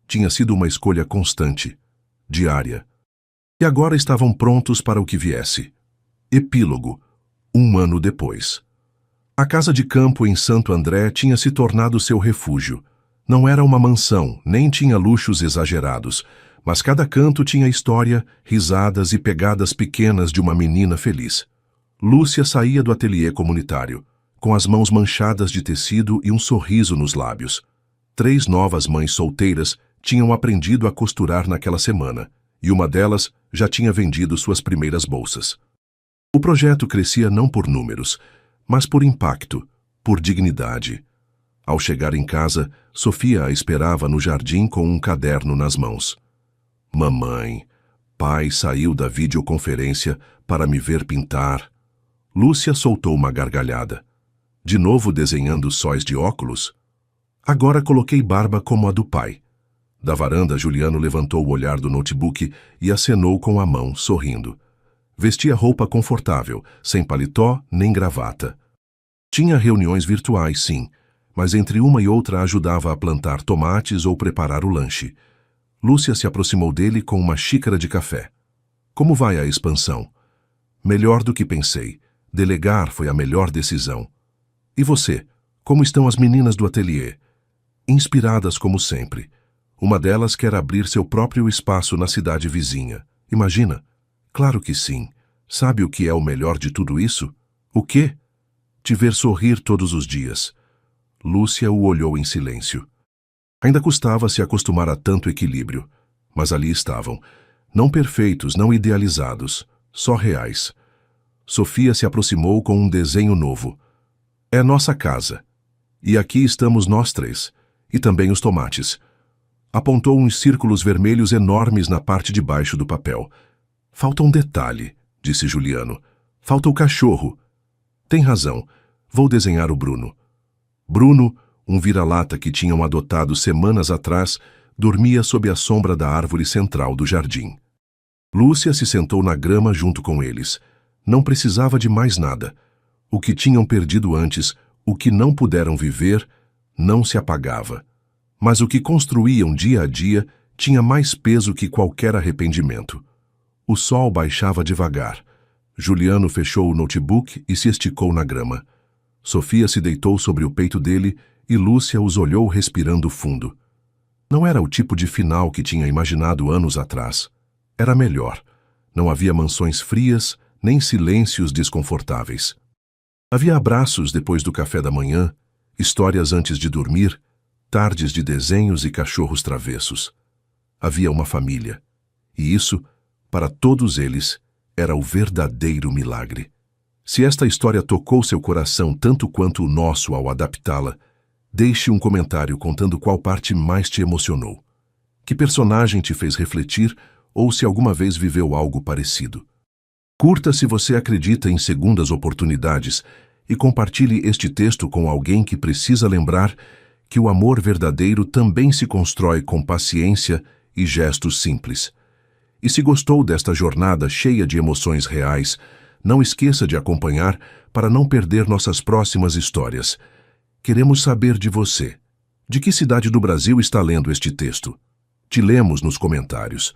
Tinha sido uma escolha constante, diária. E agora estavam prontos para o que viesse. Epílogo, 1 ano depois. A casa de campo em Santo André tinha se tornado seu refúgio. Não era uma mansão, nem tinha luxos exagerados, mas cada canto tinha história, risadas e pegadas pequenas de uma menina feliz. Lúcia saía do ateliê comunitário, com as mãos manchadas de tecido e um sorriso nos lábios. 3 novas mães solteiras tinham aprendido a costurar naquela semana, e uma delas já tinha vendido suas primeiras bolsas. O projeto crescia não por números, mas por impacto, por dignidade. Ao chegar em casa, Sofia a esperava no jardim com um caderno nas mãos. Mamãe, pai saiu da videoconferência para me ver pintar. Lúcia soltou uma gargalhada. De novo desenhando sóis de óculos? Agora coloquei barba como a do pai. Da varanda, Juliano levantou o olhar do notebook e acenou com a mão, sorrindo. Vestia roupa confortável, sem paletó nem gravata. Tinha reuniões virtuais, sim, mas entre uma e outra ajudava a plantar tomates ou preparar o lanche. Lúcia se aproximou dele com uma xícara de café. Como vai a expansão? Melhor do que pensei. Delegar foi a melhor decisão. E você? Como estão as meninas do ateliê? Inspiradas como sempre. Uma delas quer abrir seu próprio espaço na cidade vizinha. Imagina? Claro que sim. Sabe o que é o melhor de tudo isso? O quê? Te ver sorrir todos os dias. Lúcia o olhou em silêncio. Ainda custava se acostumar a tanto equilíbrio, mas ali estavam. Não perfeitos, não idealizados, só reais. Sofia se aproximou com um desenho novo. É nossa casa. E aqui estamos nós 3. E também os tomates. Apontou uns círculos vermelhos enormes na parte de baixo do papel. Falta um detalhe, disse Juliano. Falta o cachorro. Tem razão. Vou desenhar o Bruno. Bruno, um vira-lata que tinham adotado semanas atrás, dormia sob a sombra da árvore central do jardim. Lúcia se sentou na grama junto com eles. Não precisava de mais nada. O que tinham perdido antes, o que não puderam viver, não se apagava. Mas o que construíam dia a dia tinha mais peso que qualquer arrependimento. O sol baixava devagar. Juliano fechou o notebook e se esticou na grama. Sofia se deitou sobre o peito dele e Lúcia os olhou respirando fundo. Não era o tipo de final que tinha imaginado anos atrás. Era melhor. Não havia mansões frias, nem silêncios desconfortáveis. Havia abraços depois do café da manhã, histórias antes de dormir, tardes de desenhos e cachorros travessos. Havia uma família. E isso, para todos eles, era o verdadeiro milagre. Se esta história tocou seu coração tanto quanto o nosso ao adaptá-la, deixe um comentário contando qual parte mais te emocionou. Que personagem te fez refletir ou se alguma vez viveu algo parecido. Curta se você acredita em segundas oportunidades e compartilhe este texto com alguém que precisa lembrar que o amor verdadeiro também se constrói com paciência e gestos simples. E se gostou desta jornada cheia de emoções reais, Não esqueça de acompanhar para não perder nossas próximas histórias. Queremos saber de você. De que cidade do Brasil está lendo este texto? Te lemos nos comentários.